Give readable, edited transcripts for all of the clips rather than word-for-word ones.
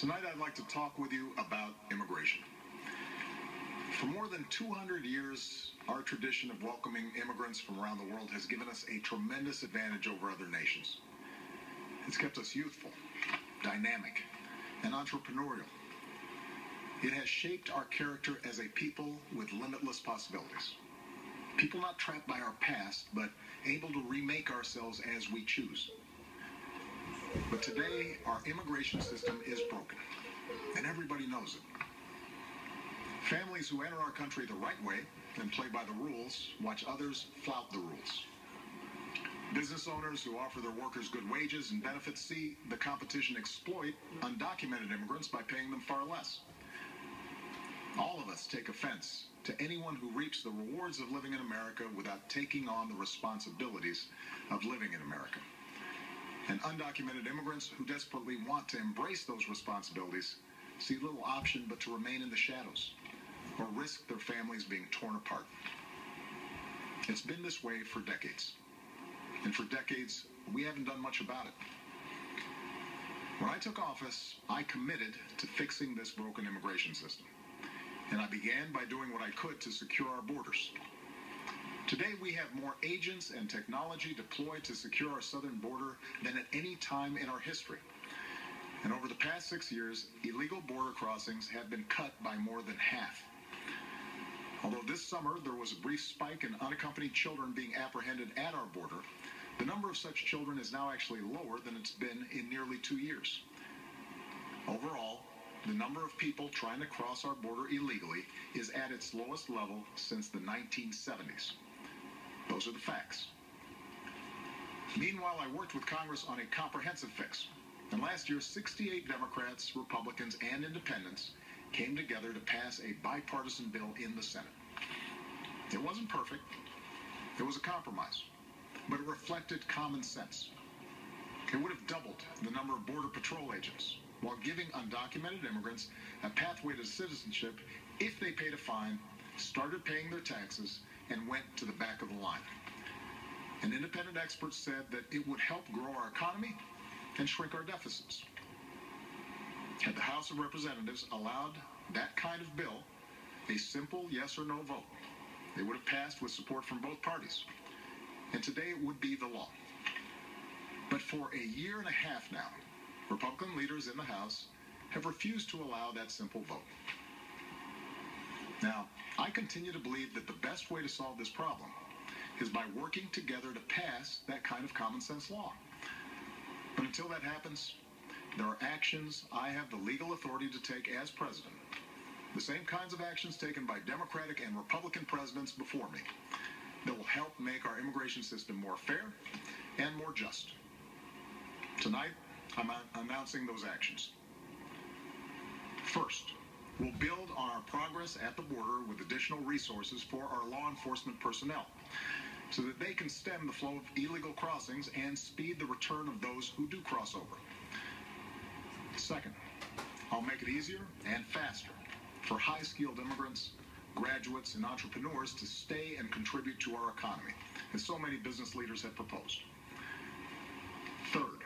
Tonight I'd like to talk with you about immigration. For more than 200 years, our tradition of welcoming immigrants from around the world has given us a tremendous advantage over other nations. It's kept us youthful, dynamic, and entrepreneurial. It has shaped our character as a people with limitless possibilities. People not trapped by our past, but able to remake ourselves as we choose. But today, our immigration system is broken, and everybody knows it. Families who enter our country the right way and play by the rules watch others flout the rules. Business owners who offer their workers good wages and benefits see the competition exploit undocumented immigrants by paying them far less. All of us take offense to anyone who reaps the rewards of living in America without taking on the responsibilities of living in America. And undocumented immigrants who desperately want to embrace those responsibilities see little option but to remain in the shadows or risk their families being torn apart. It's been this way for decades. And for decades, we haven't done much about it. When I took office, I committed to fixing this broken immigration system. And I began by doing what I could to secure our borders. Today, we have more agents and technology deployed to secure our southern border than at any time in our history. And over the past 6 years, illegal border crossings have been cut by more than half. Although this summer there was a brief spike in unaccompanied children being apprehended at our border, the number of such children is now actually lower than it's been in nearly 2 years. Overall, the number of people trying to cross our border illegally is at its lowest level since the 1970s. Those are the facts. Meanwhile, I worked with Congress on a comprehensive fix. And last year, 68 Democrats, Republicans, and Independents came together to pass a bipartisan bill in the Senate. It wasn't perfect. It was a compromise. But it reflected common sense. It would have doubled the number of Border Patrol agents while giving undocumented immigrants a pathway to citizenship if they paid a fine, started paying their taxes, and went to the back of the line. And independent experts said that it would help grow our economy and shrink our deficits. Had the House of Representatives allowed that kind of bill, a simple yes or no vote, it would have passed with support from both parties. And today it would be the law. But for a year and a half now, Republican leaders in the House have refused to allow that simple vote. Now, I continue to believe that the best way to solve this problem is by working together to pass that kind of common sense law. But until that happens, there are actions I have the legal authority to take as president, the same kinds of actions taken by Democratic and Republican presidents before me, that will help make our immigration system more fair and more just. Tonight, I'm announcing those actions. First, we'll build on our progress at the border with additional resources for our law enforcement personnel so that they can stem the flow of illegal crossings and speed the return of those who do cross over. Second, I'll make it easier and faster for high-skilled immigrants, graduates, and entrepreneurs to stay and contribute to our economy, as so many business leaders have proposed. Third,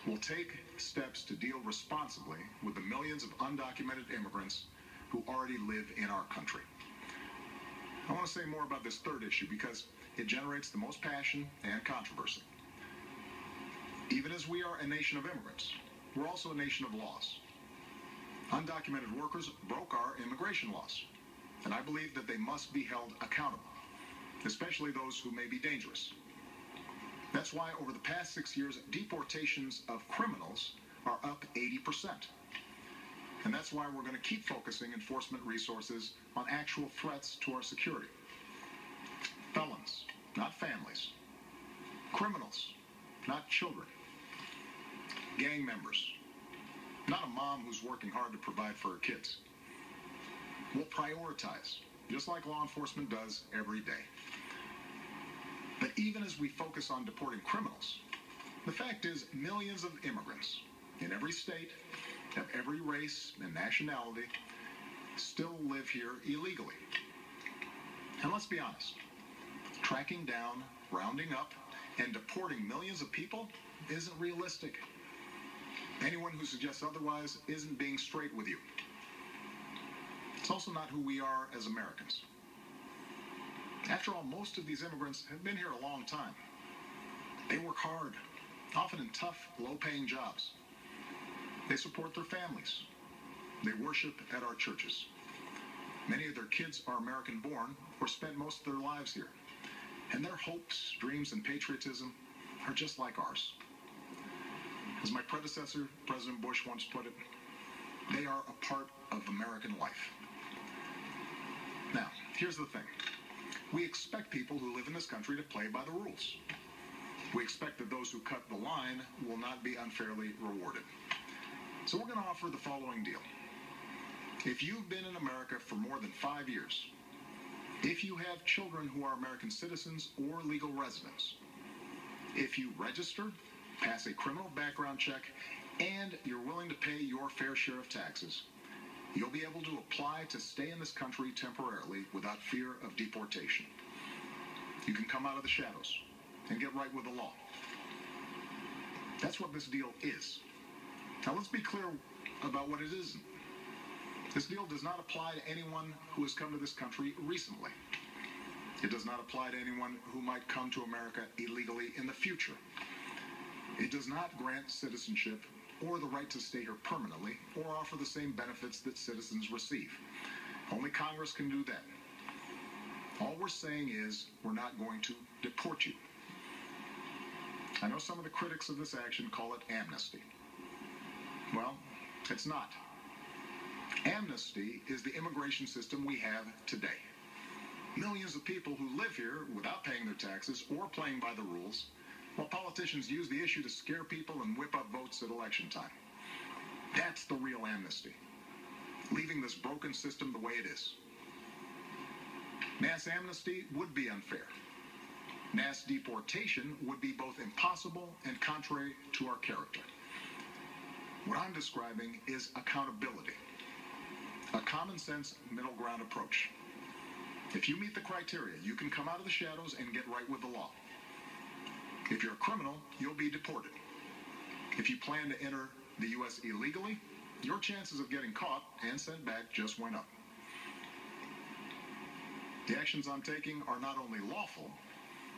we'll take steps to deal responsibly with the millions of undocumented immigrants who already live in our country. I want to say more about this third issue because it generates the most passion and controversy. Even as we are a nation of immigrants, we're also a nation of laws. Undocumented workers broke our immigration laws, and I believe that they must be held accountable, especially those who may be dangerous. That's why over the past 6 years, deportations of criminals are up 80%. And that's why we're going to keep focusing enforcement resources on actual threats to our security. Felons, not families. Criminals, not children. Gang members, not a mom who's working hard to provide for her kids. We'll prioritize, just like law enforcement does every day. But even as we focus on deporting criminals, the fact is millions of immigrants in every state, of every race and nationality, still live here illegally. And let's be honest, tracking down, rounding up, and deporting millions of people isn't realistic. Anyone who suggests otherwise isn't being straight with you. It's also not who we are as Americans. After all, most of these immigrants have been here a long time. They work hard, often in tough, low-paying jobs. They support their families. They worship at our churches. Many of their kids are American-born or spent most of their lives here. And their hopes, dreams, and patriotism are just like ours. As my predecessor, President Bush, once put it, they are a part of American life. Now, here's the thing. We expect people who live in this country to play by the rules. We expect that those who cut the line will not be unfairly rewarded. So we're going to offer the following deal. If you've been in America for more than 5 years, if you have children who are American citizens or legal residents, if you register, pass a criminal background check, and you're willing to pay your fair share of taxes, you'll be able to apply to stay in this country temporarily without fear of deportation. You can come out of the shadows and get right with the law. That's what this deal is. Now let's be clear about what it isn't. This deal does not apply to anyone who has come to this country recently. It does not apply to anyone who might come to America illegally in the future. It does not grant citizenship or the right to stay here permanently or offer the same benefits that citizens receive. Only Congress can do that. All we're saying is we're not going to deport you. I know some of the critics of this action call it amnesty. Well, it's not. Amnesty is the immigration system we have today. Millions of people who live here without paying their taxes or playing by the rules, while politicians use the issue to scare people and whip up votes at election time. That's the real amnesty. Leaving this broken system the way it is. Mass amnesty would be unfair. Mass deportation would be both impossible and contrary to our character. What I'm describing is accountability. A common sense middle ground approach. If you meet the criteria, you can come out of the shadows and get right with the law. If you're a criminal, you'll be deported. If you plan to enter the U.S. illegally, your chances of getting caught and sent back just went up. The actions I'm taking are not only lawful,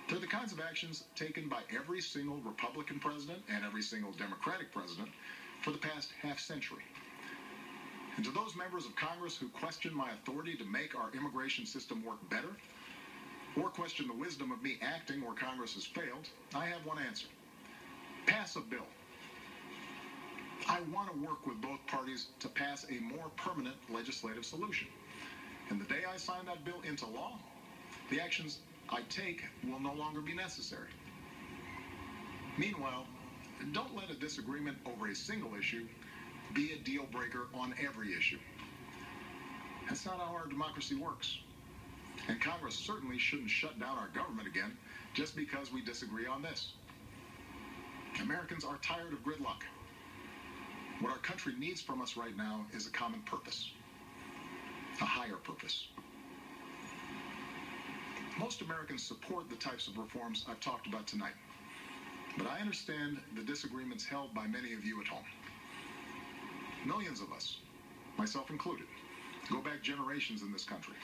they're the kinds of actions taken by every single Republican president and every single Democratic president for the past half-century. And to those members of Congress who question my authority to make our immigration system work better, or question the wisdom of me acting where Congress has failed, I have one answer. Pass a bill. I want to work with both parties to pass a more permanent legislative solution. And the day I sign that bill into law, the actions I take will no longer be necessary. Meanwhile, don't let a disagreement over a single issue be a deal breaker on every issue. That's not how our democracy works. And Congress certainly shouldn't shut down our government again just because we disagree on this. Americans are tired of gridlock. What our country needs from us right now is a common purpose, a higher purpose. Most Americans support the types of reforms I've talked about tonight, but I understand the disagreements held by many of you at home. Millions of us, myself included, go back generations in this country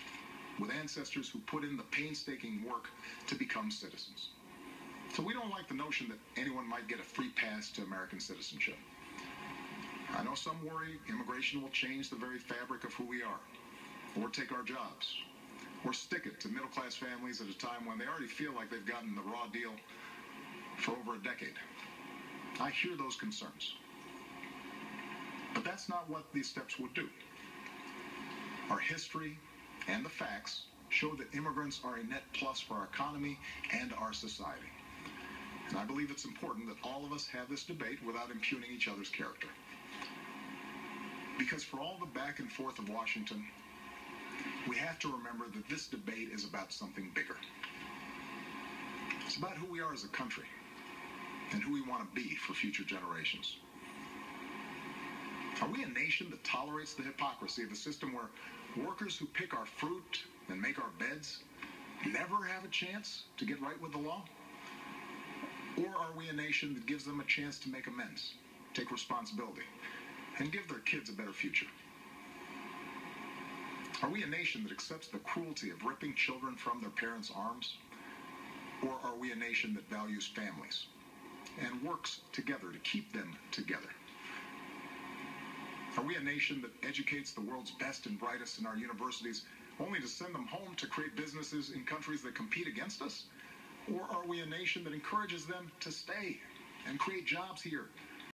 with ancestors who put in the painstaking work to become citizens. So we don't like the notion that anyone might get a free pass to American citizenship. I know some worry immigration will change the very fabric of who we are, or take our jobs, or stick it to middle-class families at a time when they already feel like they've gotten the raw deal for over a decade. I hear those concerns. But that's not what these steps would do. Our history and the facts show that immigrants are a net plus for our economy and our society. And I believe it's important that all of us have this debate without impugning each other's character. Because for all the back and forth of Washington, we have to remember that this debate is about something bigger. It's about who we are as a country and who we want to be for future generations. Are we a nation that tolerates the hypocrisy of a system where workers who pick our fruit and make our beds never have a chance to get right with the law? Or are we a nation that gives them a chance to make amends? take responsibility, and give their kids a better future? Are we a nation that accepts the cruelty of ripping children from their parents' arms? Or are we a nation that values families and works together to keep them together? Are we a nation that educates the world's best and brightest in our universities only to send them home to create businesses in countries that compete against us? Or are we a nation that encourages them to stay and create jobs here